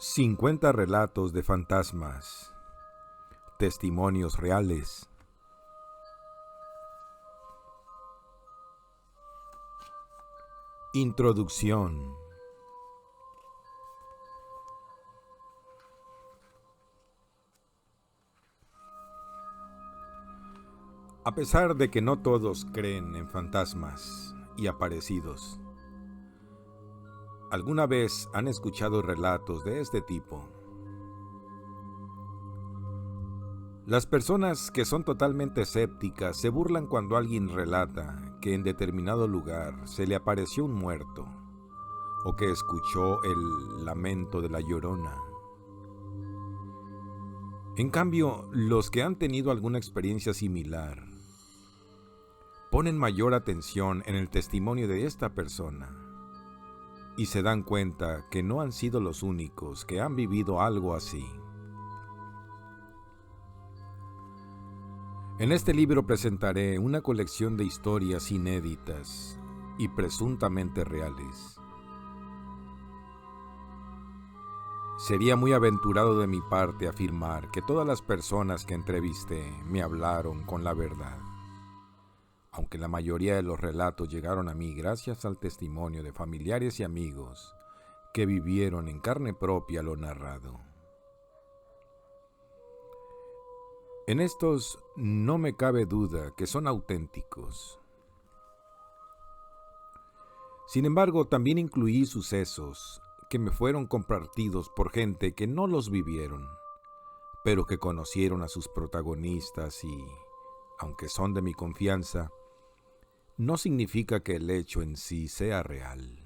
50 relatos de fantasmas, testimonios reales. Introducción. A pesar de que no todos creen en fantasmas y aparecidos, ¿alguna vez han escuchado relatos de este tipo? Las personas que son totalmente escépticas se burlan cuando alguien relata que en determinado lugar se le apareció un muerto o que escuchó el lamento de la llorona. En cambio, los que han tenido alguna experiencia similar ponen mayor atención en el testimonio de esta persona y se dan cuenta que no han sido los únicos que han vivido algo así. En este libro presentaré una colección de historias inéditas y presuntamente reales. Sería muy aventurado de mi parte afirmar que todas las personas que entrevisté me hablaron con la verdad, aunque la mayoría de los relatos llegaron a mí gracias al testimonio de familiares y amigos que vivieron en carne propia lo narrado. En estos no me cabe duda que son auténticos. Sin embargo, también incluí sucesos que me fueron compartidos por gente que no los vivieron, pero que conocieron a sus protagonistas y, aunque son de mi confianza, no significa que el hecho en sí sea real.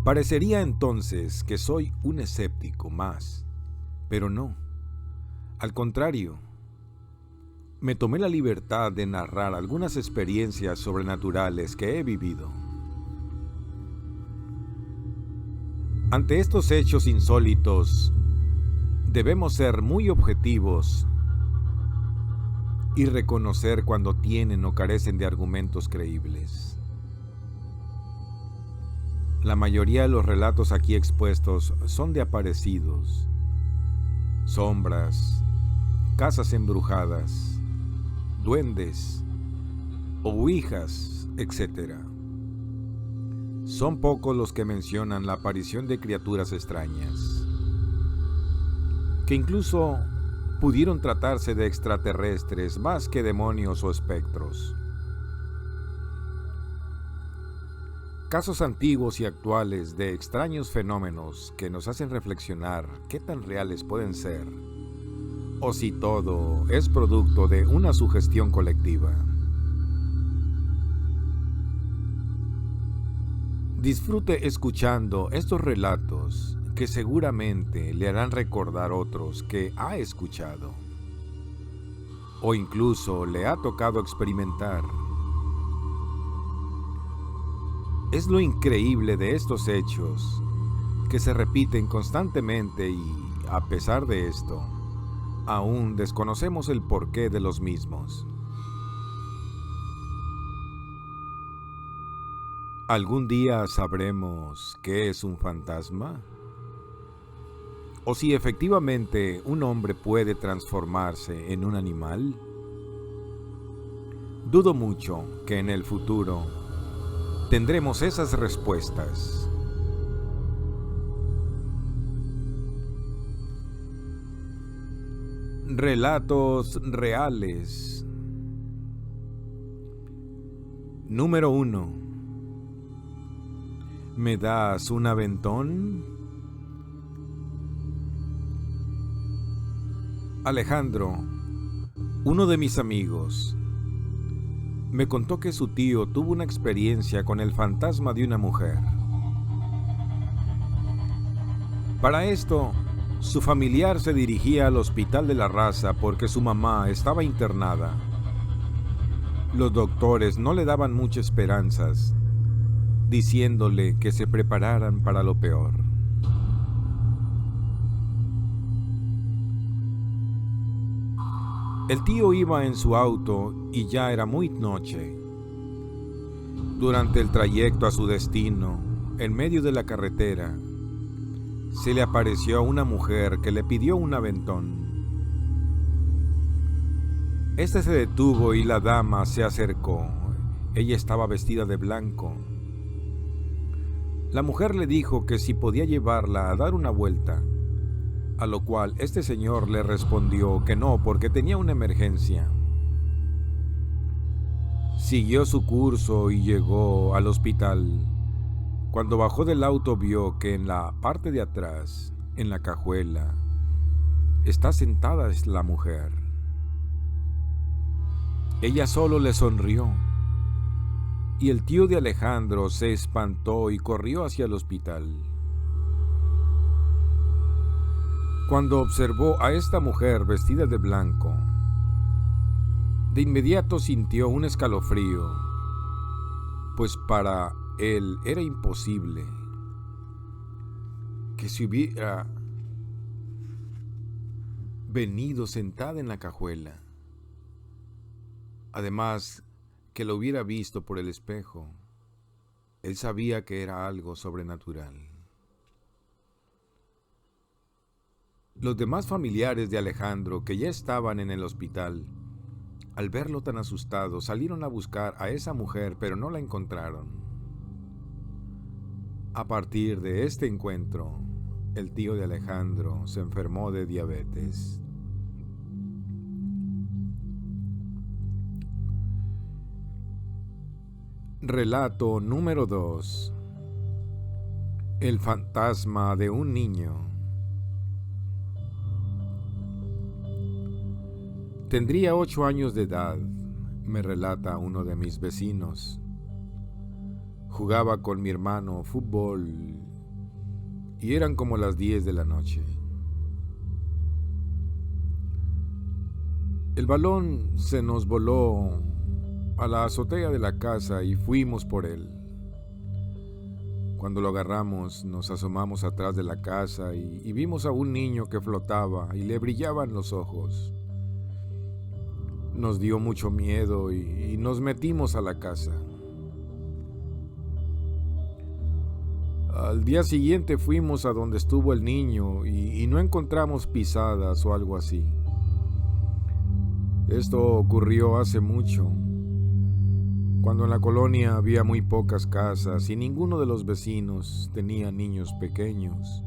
Parecería entonces que soy un escéptico más, pero no. Al contrario, me tomé la libertad de narrar algunas experiencias sobrenaturales que he vivido. Ante estos hechos insólitos, debemos ser muy objetivos y reconocer cuando tienen o carecen de argumentos creíbles. La mayoría de los relatos aquí expuestos son de aparecidos, sombras, casas embrujadas, duendes, ouijas, etc. Son pocos los que mencionan la aparición de criaturas extrañas, que incluso pudieron tratarse de extraterrestres más que demonios o espectros. Casos antiguos y actuales de extraños fenómenos que nos hacen reflexionar qué tan reales pueden ser, o si todo es producto de una sugestión colectiva. Disfrute escuchando estos relatos que seguramente le harán recordar otros que ha escuchado, o incluso le ha tocado experimentar. Es lo increíble de estos hechos, que se repiten constantemente y, a pesar de esto, aún desconocemos el porqué de los mismos. ¿Algún día sabremos qué es un fantasma? ¿O si efectivamente un hombre puede transformarse en un animal? Dudo mucho que en el futuro tendremos esas respuestas. Relatos reales. Número 1. ¿Me das un aventón? Alejandro, uno de mis amigos, me contó que su tío tuvo una experiencia con el fantasma de una mujer. Para esto, su familiar se dirigía al Hospital de la Raza porque su mamá estaba internada. Los doctores no le daban muchas esperanzas, diciéndole que se prepararan para lo peor. El tío iba en su auto y ya era muy noche. Durante el trayecto a su destino, en medio de la carretera, se le apareció una mujer que le pidió un aventón. Este se detuvo y la dama se acercó. Ella estaba vestida de blanco. La mujer le dijo que si podía llevarla a dar una vuelta, a lo cual este señor le respondió que no, porque tenía una emergencia. Siguió su curso y llegó al hospital. Cuando bajó del auto vio que en la parte de atrás, en la cajuela, está sentada la mujer. Ella solo le sonrió. Y el tío de Alejandro se espantó y corrió hacia el hospital. Cuando observó a esta mujer vestida de blanco, de inmediato sintió un escalofrío, pues para él era imposible que se hubiera venido sentada en la cajuela. Además, que lo hubiera visto por el espejo. Él sabía que era algo sobrenatural. Los demás familiares de Alejandro, que ya estaban en el hospital, al verlo tan asustado, salieron a buscar a esa mujer, pero no la encontraron. A partir de este encuentro, el tío de Alejandro se enfermó de diabetes. Relato número 2. El fantasma de un niño. Tendría 8 años de edad, me relata uno de mis vecinos. Jugaba con mi hermano fútbol y eran como las 10 de la noche. El balón se nos voló a la azotea de la casa y fuimos por él. Cuando lo agarramos, nos asomamos atrás de la casa y vimos a un niño que flotaba y le brillaban los ojos. Nos dio mucho miedo y nos metimos a la casa. Al día siguiente fuimos a donde estuvo el niño y no encontramos pisadas o algo así. Esto ocurrió hace mucho, cuando en la colonia había muy pocas casas y ninguno de los vecinos tenía niños pequeños.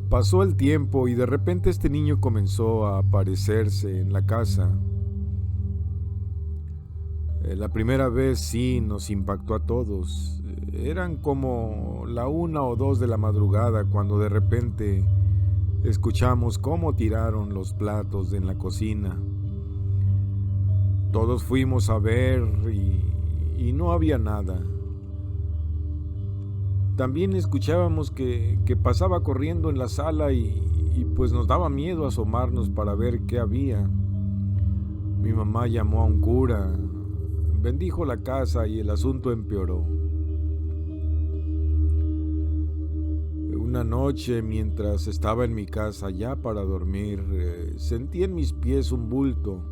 Pasó el tiempo y de repente este niño comenzó a aparecerse en la casa. La primera vez sí nos impactó a todos. Eran como la 1 o 2 de la madrugada cuando de repente escuchamos cómo tiraron los platos en la cocina. Todos fuimos a ver y no había nada. También escuchábamos que pasaba corriendo en la sala y pues nos daba miedo asomarnos para ver qué había. Mi mamá llamó a un cura, bendijo la casa y el asunto empeoró. Una noche, mientras estaba en mi casa ya para dormir, sentí en mis pies un bulto.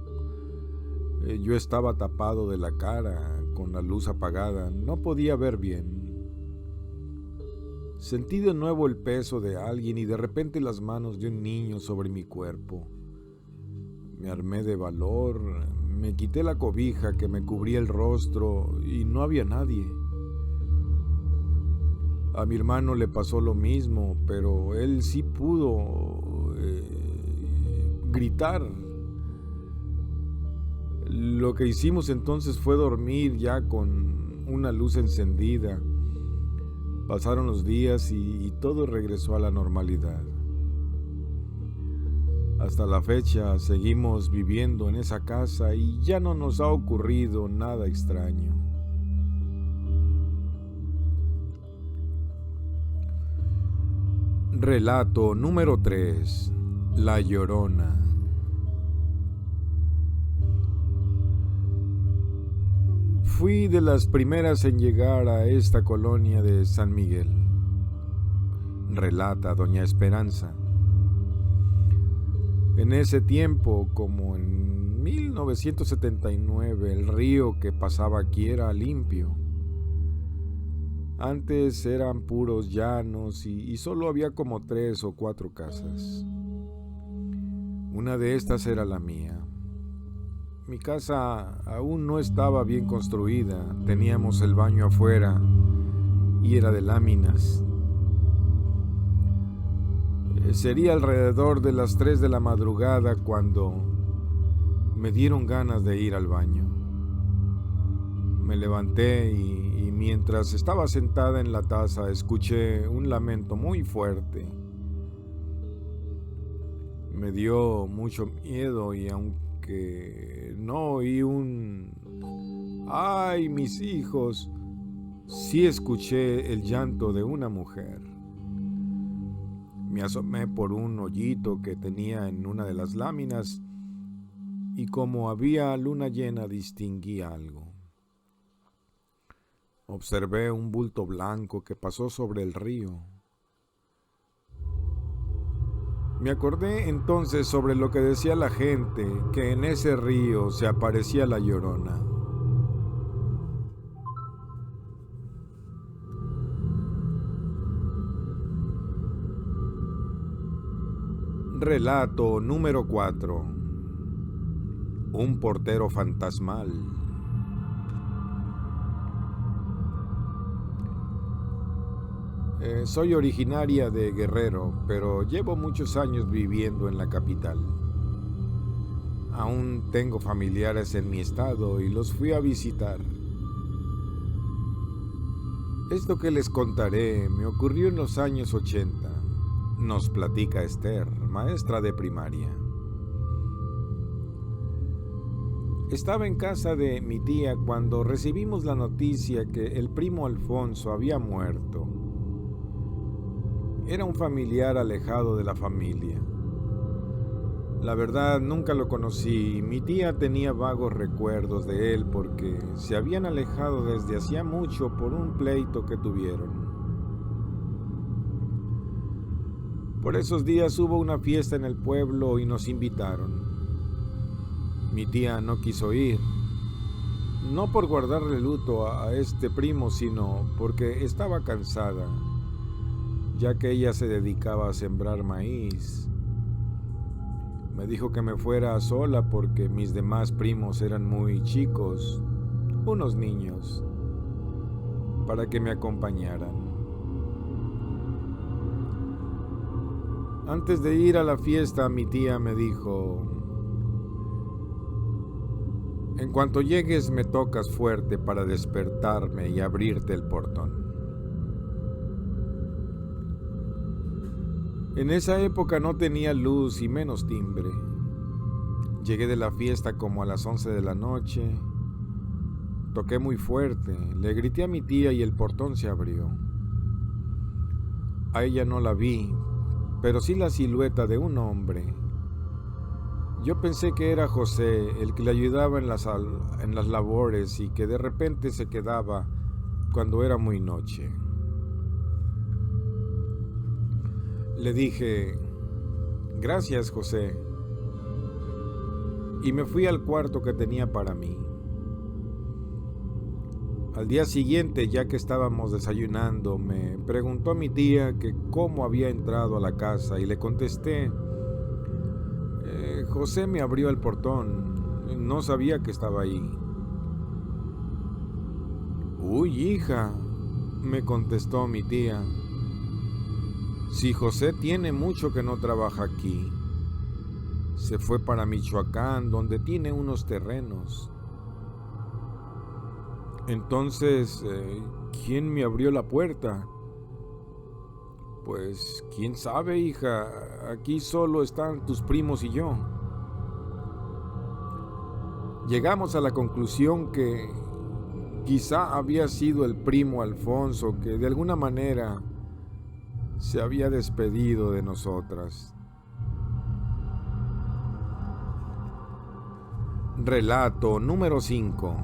Yo estaba tapado de la cara, con la luz apagada, no podía ver bien. Sentí de nuevo el peso de alguien y de repente las manos de un niño sobre mi cuerpo. Me armé de valor, me quité la cobija que me cubría el rostro y no había nadie. A mi hermano le pasó lo mismo, pero él sí pudo gritar. Lo que hicimos entonces fue dormir ya con una luz encendida. Pasaron los días y todo regresó a la normalidad. Hasta la fecha seguimos viviendo en esa casa y ya no nos ha ocurrido nada extraño. Relato número 3. La Llorona. Fui de las primeras en llegar a esta colonia de San Miguel, relata doña Esperanza. En ese tiempo, como en 1979, el río que pasaba aquí era limpio. Antes eran puros llanos y solo había como 3 o 4 casas. Una de estas era la mía. Mi casa aún no estaba bien construida, teníamos el baño afuera y era de láminas. Sería alrededor de las 3 de la madrugada cuando me dieron ganas de ir al baño. Me levanté y mientras estaba sentada en la taza escuché un lamento muy fuerte. Me dio mucho miedo y aunque no oí un ¡ay, mis hijos!, sí escuché el llanto de una mujer. Me asomé por un hoyito que tenía en una de las láminas y como había luna llena distinguí algo. Observé un bulto blanco que pasó sobre el río. Me acordé entonces sobre lo que decía la gente, que en ese río se aparecía la Llorona. Relato número 4. Un portero fantasmal. Soy originaria de Guerrero, pero llevo muchos años viviendo en la capital. Aún tengo familiares en mi estado y los fui a visitar. Esto que les contaré me ocurrió en los años 80, nos platica Esther, maestra de primaria. Estaba en casa de mi tía cuando recibimos la noticia que el primo Alfonso había muerto. Era un familiar alejado de la familia. La verdad, nunca lo conocí. Mi tía tenía vagos recuerdos de él porque se habían alejado desde hacía mucho por un pleito que tuvieron. Por esos días hubo una fiesta en el pueblo y nos invitaron. Mi tía no quiso ir, no por guardarle luto a este primo, sino porque estaba cansada, ya que ella se dedicaba a sembrar maíz. Me dijo que me fuera sola porque mis demás primos eran muy chicos, unos niños, para que me acompañaran. Antes de ir a la fiesta, mi tía me dijo: en cuanto llegues me tocas fuerte para despertarme y abrirte el portón. En esa época no tenía luz y menos timbre. Llegué de la fiesta como a las 11 de la noche. Toqué muy fuerte, le grité a mi tía y el portón se abrió. A ella no la vi, pero sí la silueta de un hombre. Yo pensé que era José, el que le ayudaba en las labores y que de repente se quedaba cuando era muy noche. Le dije: gracias, José, y me fui al cuarto que tenía para mí. Al día siguiente, ya que estábamos desayunando, me preguntó mi tía que cómo había entrado a la casa y le contesté: José me abrió el portón, no sabía que estaba ahí. Uy, hija, me contestó mi tía, si José tiene mucho que no trabaja aquí, se fue para Michoacán, donde tiene unos terrenos. Entonces, ¿quién me abrió la puerta? Pues, quién sabe, hija, aquí solo están tus primos y yo. Llegamos a la conclusión que quizá había sido el primo Alfonso que de alguna manera se había despedido de nosotras. Relato número 5.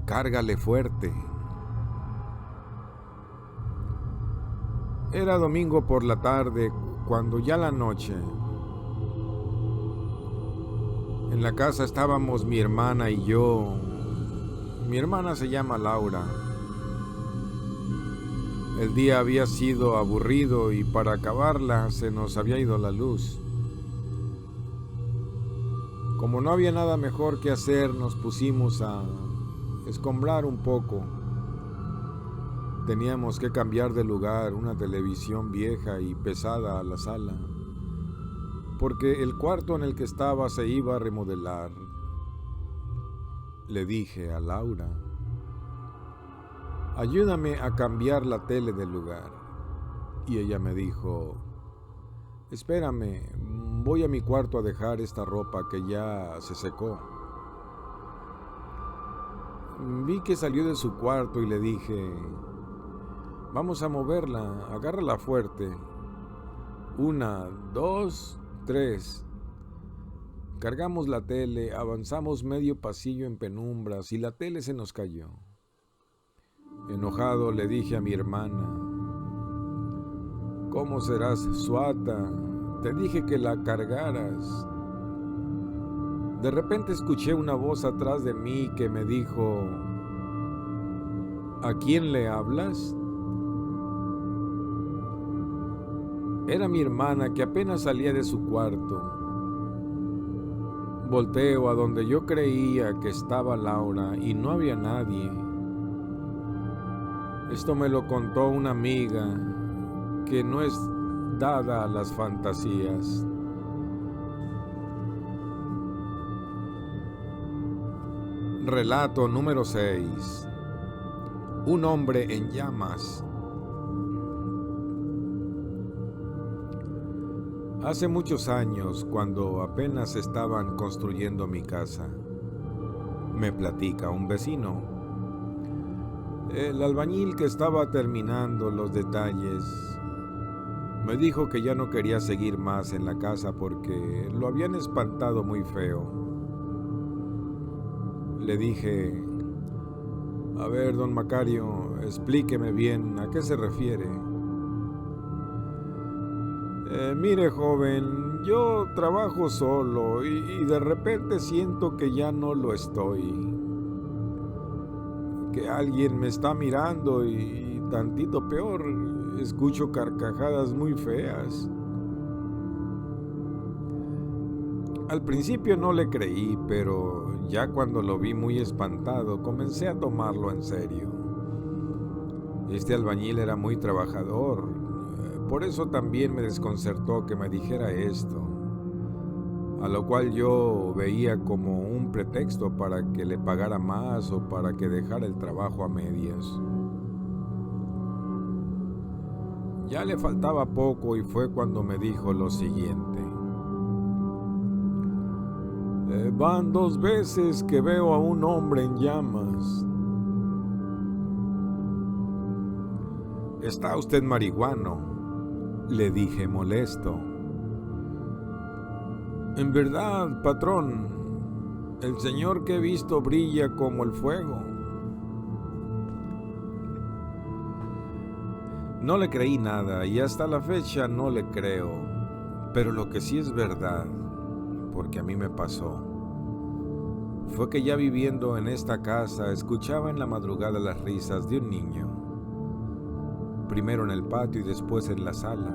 Cárgale fuerte. Era domingo por la tarde, cuando ya la noche En la casa estábamos mi hermana y yo. Mi hermana se llama Laura. El día había sido aburrido y para acabarla se nos había ido la luz. Como no había nada mejor que hacer, nos pusimos a escombrar un poco. Teníamos que cambiar de lugar una televisión vieja y pesada a la sala, porque el cuarto en el que estaba se iba a remodelar. Le dije a Laura: ayúdame a cambiar la tele del lugar. Y ella me dijo: espérame, voy a mi cuarto a dejar esta ropa que ya se secó. Vi que salió de su cuarto y le dije: vamos a moverla, agárrala fuerte. 1, 2, 3. Cargamos la tele, avanzamos medio pasillo en penumbras y la tele se nos cayó. Enojado le dije a mi hermana: ¿cómo serás, Suata? Te dije que la cargaras. De repente escuché una voz atrás de mí que me dijo: ¿a quién le hablas? Era mi hermana, que apenas salía de su cuarto. Volteo a donde yo creía que estaba Laura y no había nadie. Esto me lo contó una amiga que no es dada a las fantasías. Relato número 6. Un hombre en llamas. Hace muchos años, cuando apenas estaban construyendo mi casa, me platica un vecino. El albañil que estaba terminando los detalles me dijo que ya no quería seguir más en la casa porque lo habían espantado muy feo. Le dije: a ver, don Macario, explíqueme bien a qué se refiere. Mire, joven, yo trabajo solo y de repente siento que ya no lo estoy. Que alguien me está mirando y tantito peor, escucho carcajadas muy feas. Al principio no le creí, pero ya cuando lo vi muy espantado, comencé a tomarlo en serio. Este albañil era muy trabajador, por eso también me desconcertó que me dijera esto, a lo cual yo veía como un pretexto para que le pagara más o para que dejara el trabajo a medias. Ya le faltaba poco y fue cuando me dijo lo siguiente: van 2 veces que veo a un hombre en llamas. ¿Está usted marihuano?, le dije molesto. En verdad, patrón, el señor que he visto brilla como el fuego. No le creí nada y hasta la fecha no le creo, pero lo que sí es verdad, porque a mí me pasó, fue que ya viviendo en esta casa escuchaba en la madrugada las risas de un niño, primero en el patio y después en la sala.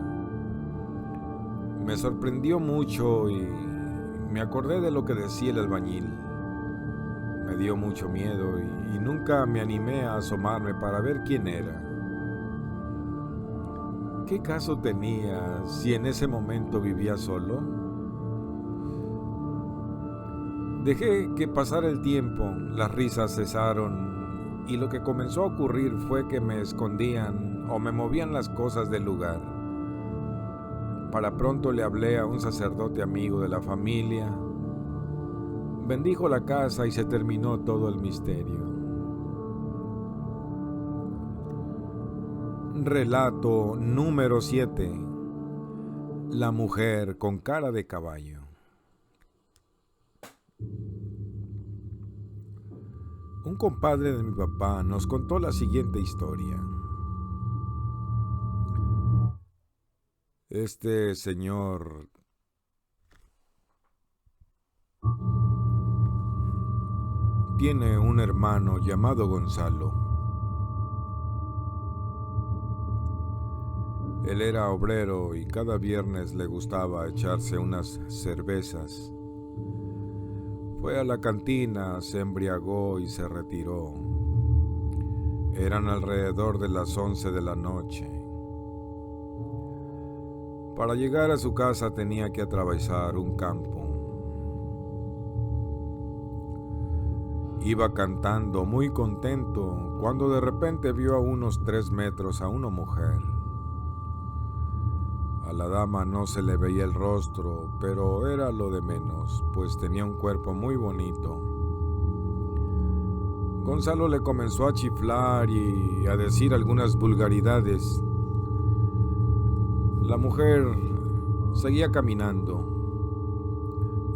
Me sorprendió mucho y me acordé de lo que decía el albañil. Me dio mucho miedo y nunca me animé a asomarme para ver quién era. ¿Qué caso tenía si en ese momento vivía solo? Dejé que pasara el tiempo, las risas cesaron y lo que comenzó a ocurrir fue que me escondían o me movían las cosas del lugar. Para pronto le hablé a un sacerdote amigo de la familia. Bendijo la casa y se terminó todo el misterio. Relato número 7. La mujer con cara de caballo. Un compadre de mi papá nos contó la siguiente historia. Este señor tiene un hermano llamado Gonzalo. Él era obrero y cada viernes le gustaba echarse unas cervezas. Fue a la cantina, se embriagó y se retiró. Eran alrededor de las 11 de la noche. Para llegar a su casa tenía que atravesar un campo. Iba cantando muy contento cuando de repente vio a unos 3 metros a una mujer. A la dama no se le veía el rostro, pero era lo de menos, pues tenía un cuerpo muy bonito. Gonzalo le comenzó a chiflar y a decir algunas vulgaridades. La mujer seguía caminando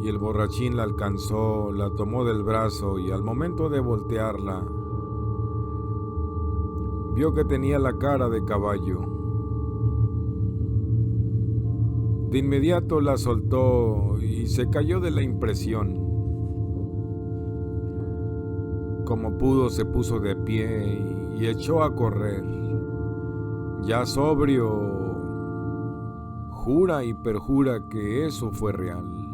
y el borrachín la alcanzó, la tomó del brazo y al momento de voltearla, vio que tenía la cara de caballo. De inmediato la soltó y se cayó de la impresión. Como pudo se puso de pie y echó a correr. Ya sobrio, jura y perjura que eso fue real.